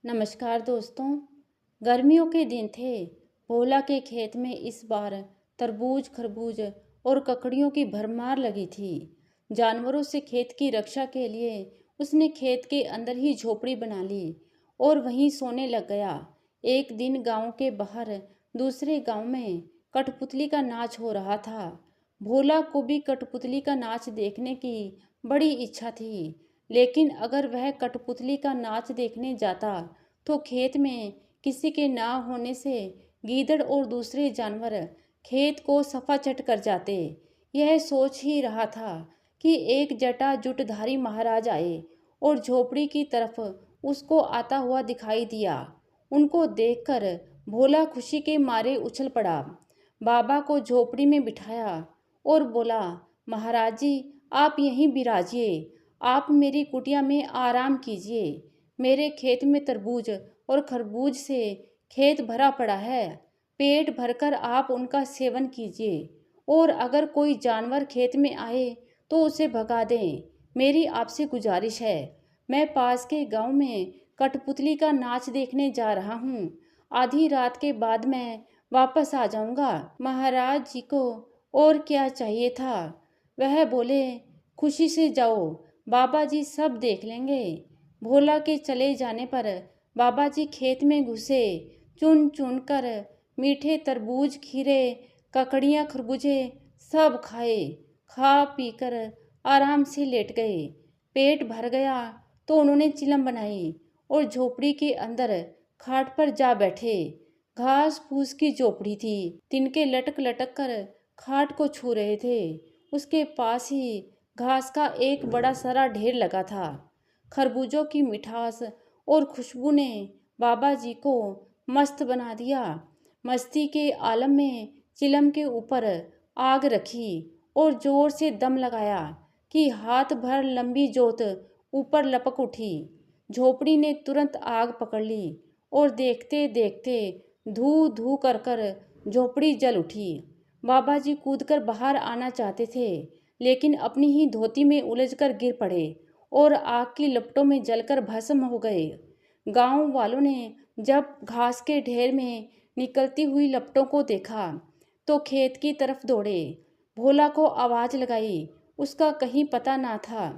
नमस्कार दोस्तों। गर्मियों के दिन थे। भोला के खेत में इस बार तरबूज, खरबूज और ककड़ियों की भरमार लगी थी। जानवरों से खेत की रक्षा के लिए उसने खेत के अंदर ही झोपड़ी बना ली और वहीं सोने लग गया। एक दिन गांव के बाहर दूसरे गांव में कठपुतली का नाच हो रहा था। भोला को भी कठपुतली का नाच देखने की बड़ी इच्छा थी, लेकिन अगर वह कठपुतली का नाच देखने जाता तो खेत में किसी के ना होने से गीदड़ और दूसरे जानवर खेत को सफाचट कर जाते। यह सोच ही रहा था कि एक जटाजुटधारी महाराज आए और झोपड़ी की तरफ उसको आता हुआ दिखाई दिया। उनको देखकर भोला खुशी के मारे उछल पड़ा, बाबा को झोपड़ी में बिठाया और बोला, महाराज जी, आप यहीं बिराजिए। आप मेरी कुटिया में आराम कीजिए। मेरे खेत में तरबूज और खरबूज से खेत भरा पड़ा है। पेट भरकर आप उनका सेवन कीजिए और अगर कोई जानवर खेत में आए तो उसे भगा दें। मेरी आपसे गुजारिश है। मैं पास के गांव में कठपुतली का नाच देखने जा रहा हूँ। आधी रात के बाद मैं वापस आ जाऊंगा। महाराज जी को और क्या चाहिए था। वह बोले, खुशी से जाओ, बाबा जी सब देख लेंगे। भोला के चले जाने पर बाबा जी खेत में घुसे। चुन चुन कर मीठे तरबूज, खीरे, ककड़ियाँ, खरबूजे सब खाए। खा पी कर आराम से लेट गए। पेट भर गया तो उन्होंने चिलम बनाई और झोपड़ी के अंदर खाट पर जा बैठे। घास फूस की झोपड़ी थी। तिनके लटक लटक कर खाट को छू रहे थे। उसके पास ही घास का एक बड़ा सारा ढेर लगा था। खरबूजों की मिठास और खुशबू ने बाबा जी को मस्त बना दिया। मस्ती के आलम में चिलम के ऊपर आग रखी और जोर से दम लगाया कि हाथ भर लंबी जोत ऊपर लपक उठी। झोपड़ी ने तुरंत आग पकड़ ली और देखते देखते धू धू कर कर झोपड़ी जल उठी। बाबा जी कूदकर बाहर आना चाहते थे, लेकिन अपनी ही धोती में उलझकर गिर पड़े और आग की लपटों में जलकर भस्म हो गए। गांव वालों ने जब घास के ढेर में निकलती हुई लपटों को देखा तो खेत की तरफ दौड़े। भोला को आवाज लगाई, उसका कहीं पता ना था।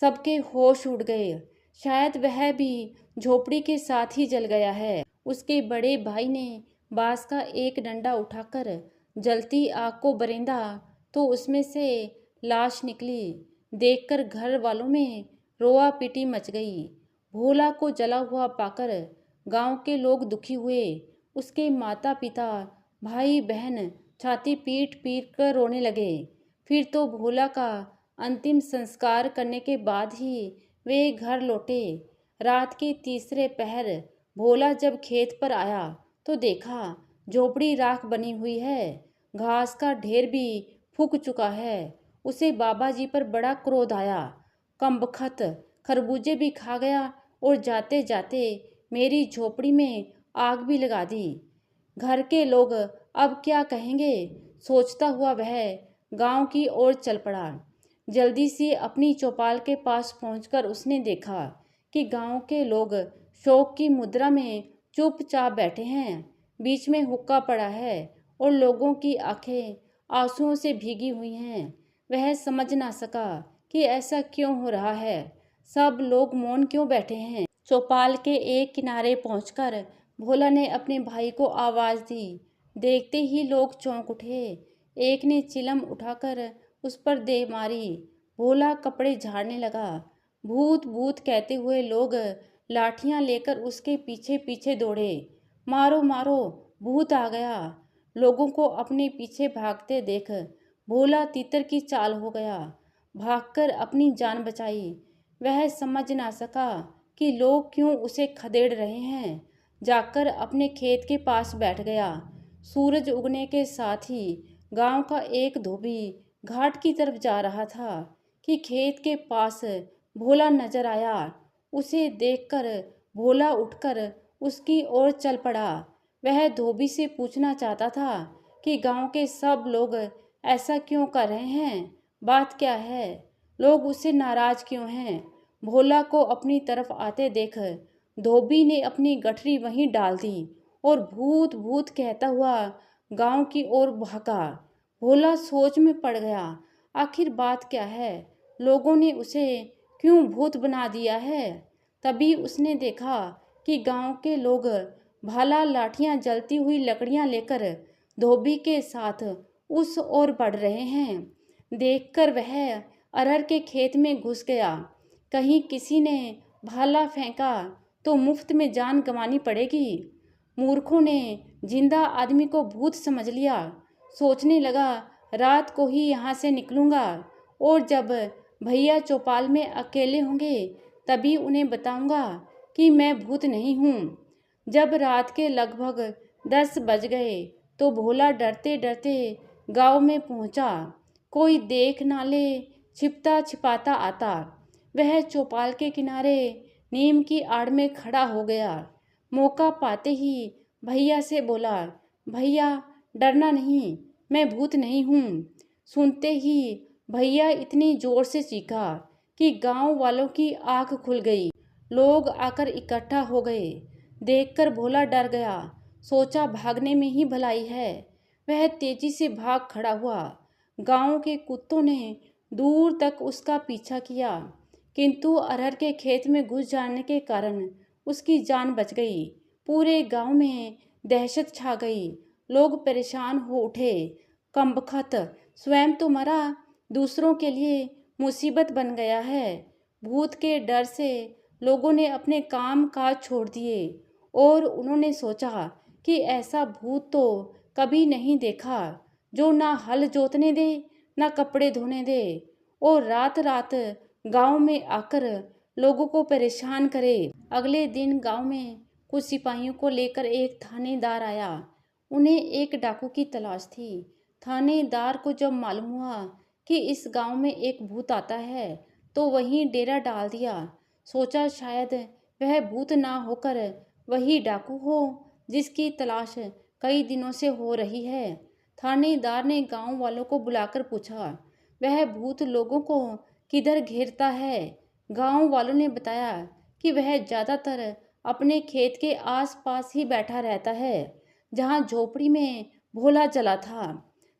सबके होश उड़ गए। शायद वह भी झोपड़ी के साथ ही जल गया है। उसके बड़े भाई ने बांस का एक डंडा उठाकर जलती आग को बरेंदा तो उसमें से लाश निकली। देखकर घर वालों में रोआ पीटी मच गई। भोला को जला हुआ पाकर गांव के लोग दुखी हुए। उसके माता पिता, भाई बहन छाती पीट पीट कर रोने लगे। फिर तो भोला का अंतिम संस्कार करने के बाद ही वे घर लौटे। रात के तीसरे पहर भोला जब खेत पर आया तो देखा झोपड़ी राख बनी हुई है। घास का ढेर भी फूक चुका है। उसे बाबा जी पर बड़ा क्रोध आया। कमबख्त, खरबूजे भी खा गया और जाते जाते मेरी झोपड़ी में आग भी लगा दी। घर के लोग अब क्या कहेंगे, सोचता हुआ वह गांव की ओर चल पड़ा। जल्दी से अपनी चौपाल के पास पहुंचकर उसने देखा कि गांव के लोग शोक की मुद्रा में चुपचाप बैठे हैं। बीच में हुक्का पड़ा है और लोगों की आंखें आंसुओं से भीगी हुई हैं। वह समझ ना सका कि ऐसा क्यों हो रहा है। सब लोग मौन क्यों बैठे हैं। चौपाल के एक किनारे पहुंचकर भोला ने अपने भाई को आवाज दी। देखते ही लोग चौंक उठे। एक ने चिलम उठाकर उस पर दे मारी। भोला कपड़े झाड़ने लगा। भूत भूत कहते हुए लोग लाठियां लेकर उसके पीछे पीछे दौड़े। मारो मारो, भूत आ गया। लोगों को अपने पीछे भागते देख भोला तीतर की चाल हो गया। भागकर अपनी जान बचाई। वह समझ ना सका कि लोग क्यों उसे खदेड़ रहे हैं। जाकर अपने खेत के पास बैठ गया। सूरज उगने के साथ ही गांव का एक धोबी घाट की तरफ जा रहा था कि खेत के पास भोला नजर आया। उसे देखकर भोला उठकर उसकी ओर चल पड़ा। वह धोबी से पूछना चाहता था कि गांव के सब लोग ऐसा क्यों कर रहे हैं, बात क्या है, लोग उससे नाराज क्यों हैं। भोला को अपनी तरफ आते देख धोबी ने अपनी गठरी वहीं डाल दी और भूत भूत कहता हुआ गांव की ओर भागा। भोला सोच में पड़ गया, आखिर बात क्या है, लोगों ने उसे क्यों भूत बना दिया है। तभी उसने देखा कि गांव के लोग भाला लाठियां जलती हुई लकड़ियां लेकर धोबी के साथ उस ओर बढ़ रहे हैं। देखकर वह अरहर के खेत में घुस गया। कहीं किसी ने भाला फेंका तो मुफ्त में जान गंवानी पड़ेगी। मूर्खों ने जिंदा आदमी को भूत समझ लिया। सोचने लगा, रात को ही यहाँ से निकलूंगा और जब भैया चौपाल में अकेले होंगे तभी उन्हें बताऊंगा कि मैं भूत नहीं हूँ। जब रात के लगभग 10 बज गए तो भोला डरते डरते गांव में पहुंचा। कोई देख ना ले, छिपता छिपाता आता। वह चौपाल के किनारे नीम की आड़ में खड़ा हो गया। मौका पाते ही भैया से बोला, भैया डरना नहीं, मैं भूत नहीं हूँ। सुनते ही भैया इतनी जोर से चीखा कि गांव वालों की आंख खुल गई। लोग आकर इकट्ठा हो गए। देखकर भोला डर गया। सोचा भागने में ही भलाई है। वह तेजी से भाग खड़ा हुआ। गांव के कुत्तों ने दूर तक उसका पीछा किया, किंतु अरहर के खेत में घुस जाने के कारण उसकी जान बच गई। पूरे गांव में दहशत छा गई। लोग परेशान हो उठे। कमबख्त स्वयं तो मरा, दूसरों के लिए मुसीबत बन गया है। भूत के डर से लोगों ने अपने काम काज छोड़ दिए और उन्होंने सोचा कि ऐसा भूत तो कभी नहीं देखा, जो ना हल जोतने दे ना कपड़े धोने दे और रात रात गांव में आकर लोगों को परेशान करे। अगले दिन गांव में कुछ सिपाहियों को लेकर एक थानेदार आया। उन्हें एक डाकू की तलाश थी। थानेदार को जब मालूम हुआ कि इस गांव में एक भूत आता है तो वहीं डेरा डाल दिया। सोचा शायद वह भूत ना होकर वही डाकू हो जिसकी तलाश कई दिनों से हो रही है। थानेदार ने गांव वालों को बुलाकर पूछा, वह भूत लोगों को किधर घेरता है। गांव वालों ने बताया कि वह ज्यादातर अपने खेत के आसपास ही बैठा रहता है, जहां झोपड़ी में भोला चला था।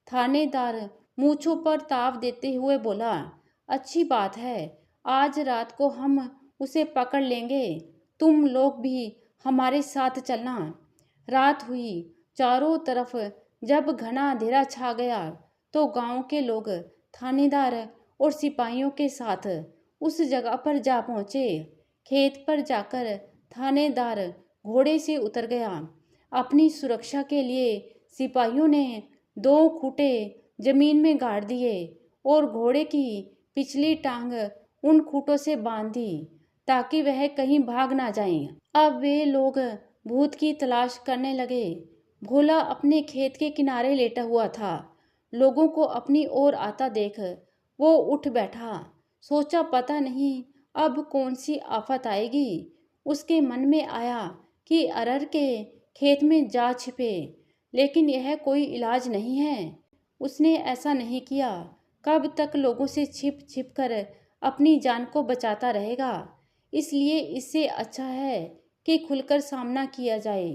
थानेदार मूंछों पर ताव देते हुए बोला, अच्छी बात है, आज रात को हम उसे पकड़ लेंगे। तुम लोग भी हमारे साथ चलना। रात हुई। चारों तरफ जब घना अंधेरा छा गया तो गांव के लोग थानेदार और सिपाहियों के साथ उस जगह पर जा पहुंचे। खेत पर जाकर थानेदार घोड़े से उतर गया। अपनी सुरक्षा के लिए सिपाहियों ने 2 खूंटे जमीन में गाड़ दिए और घोड़े की पिछली टांग उन खूंटों से बांध दी ताकि वह कहीं भाग ना जाएं। अब वे लोग भूत की तलाश करने लगे। भोला अपने खेत के किनारे लेटा हुआ था। लोगों को अपनी ओर आता देख वो उठ बैठा। सोचा पता नहीं अब कौन सी आफत आएगी। उसके मन में आया कि अरहर के खेत में जा छिपे, लेकिन यह कोई इलाज नहीं है। उसने ऐसा नहीं किया। कब तक लोगों से छिप छिप कर अपनी जान को बचाता रहेगा। इसलिए इससे अच्छा है कि खुलकर सामना किया जाए।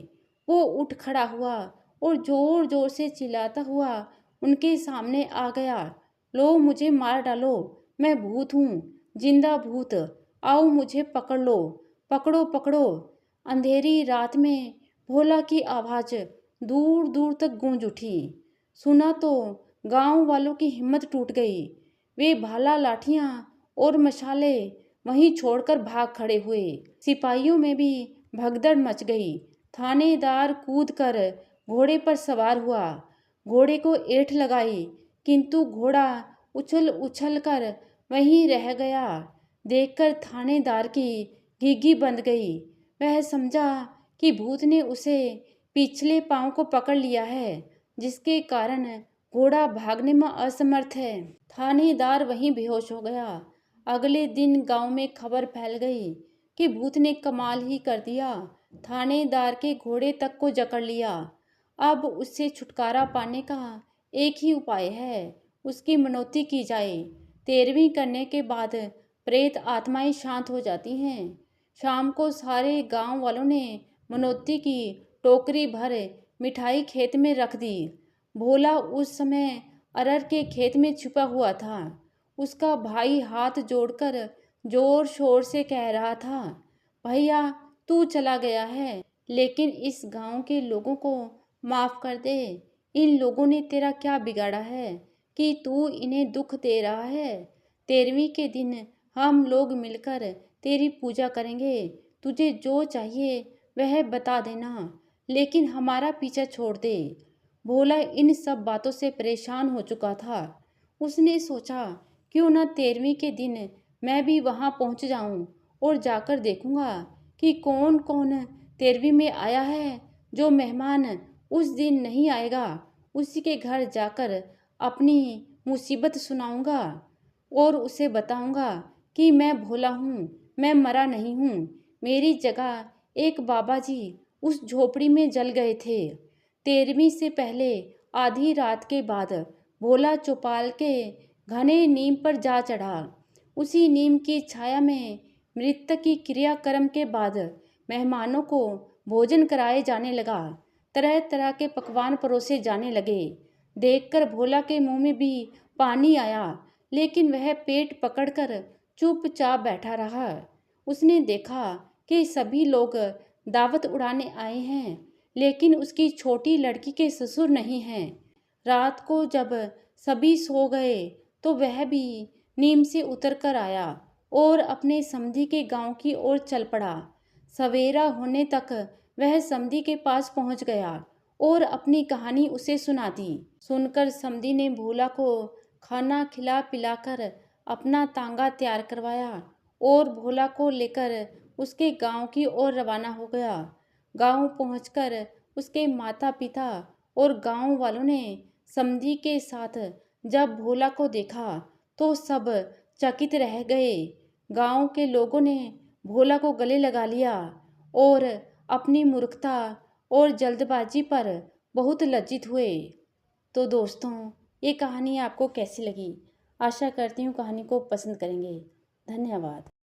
वो उठ खड़ा हुआ और जोर जोर से चिल्लाता हुआ उनके सामने आ गया, लो मुझे मार डालो, मैं भूत हूँ, जिंदा भूत, आओ मुझे पकड़ लो, पकड़ो पकड़ो। अंधेरी रात में भोला की आवाज़ दूर दूर तक गूंज उठी। सुना तो गांव वालों की हिम्मत टूट गई। वे भाला लाठियां और मशाले वहीं छोड़कर भाग खड़े हुए। सिपाहियों में भी भगदड़ मच गई। थानेदार कूदकर घोड़े पर सवार हुआ, घोड़े को ऐंठ लगाई, किंतु घोड़ा उछल उछल कर वहीं रह गया। देखकर थानेदार की घिघी बंद गई। वह समझा कि भूत ने उसे पिछले पांव को पकड़ लिया है, जिसके कारण घोड़ा भागने में असमर्थ है। थानेदार वहीं बेहोश हो गया। अगले दिन गांव में खबर फैल गई कि भूत ने कमाल ही कर दिया, थानेदार के घोड़े तक को जकड़ लिया। अब उससे छुटकारा पाने का एक ही उपाय है, उसकी मनौती की जाए। 13वीं करने के बाद प्रेत आत्माएं शांत हो जाती हैं। शाम को सारे गांव वालों ने मनोती की टोकरी भर मिठाई खेत में रख दी। भोला उस समय अरहर के खेत में छुपा हुआ था। उसका भाई हाथ जोड़कर जोर शोर से कह रहा था, भैया तू चला गया है, लेकिन इस गांव के लोगों को माफ कर दे। इन लोगों ने तेरा क्या बिगाड़ा है कि तू इन्हें दुख दे रहा है। 13वीं के दिन हम लोग मिलकर तेरी पूजा करेंगे। तुझे जो चाहिए वह बता देना, लेकिन हमारा पीछा छोड़ दे। भोला इन सब बातों से परेशान हो चुका था। उसने सोचा, क्यों न 13वीं के दिन मैं भी वहां पहुंच जाऊं और जाकर देखूंगा कि कौन कौन 13वीं में आया है। जो मेहमान उस दिन नहीं आएगा उसी के घर जाकर अपनी मुसीबत सुनाऊंगा और उसे बताऊंगा कि मैं भोला हूँ, मैं मरा नहीं हूँ। मेरी जगह एक बाबा जी उस झोपड़ी में जल गए थे। 13वीं से पहले आधी रात के बाद भोला चौपाल के घने नीम पर जा चढ़ा। उसी नीम की छाया में मृतक की क्रियाक्रम के बाद मेहमानों को भोजन कराए जाने लगा। तरह तरह के पकवान परोसे जाने लगे। देखकर भोला के मुंह में भी पानी आया, लेकिन वह पेट पकड़कर चुपचाप बैठा रहा। उसने देखा कि सभी लोग दावत उड़ाने आए हैं, लेकिन उसकी छोटी लड़की के ससुर नहीं हैं। रात को जब सभी सो गए तो वह भी नीम से उतर कर आया और अपने समधी के गांव की ओर चल पड़ा। सवेरा होने तक वह समधी के पास पहुंच गया और अपनी कहानी उसे सुना दी। सुनकर समधी ने भोला को खाना खिला पिलाकर अपना तांगा तैयार करवाया और भोला को लेकर उसके गांव की ओर रवाना हो गया। गांव पहुंचकर उसके माता पिता और गांव वालों ने समधी के साथ जब भोला को देखा तो सब चकित रह गए। गांव के लोगों ने भोला को गले लगा लिया और अपनी मूर्खता और जल्दबाजी पर बहुत लज्जित हुए। तो दोस्तों, ये कहानी आपको कैसी लगी? आशा करती हूँ कहानी को पसंद करेंगे। धन्यवाद।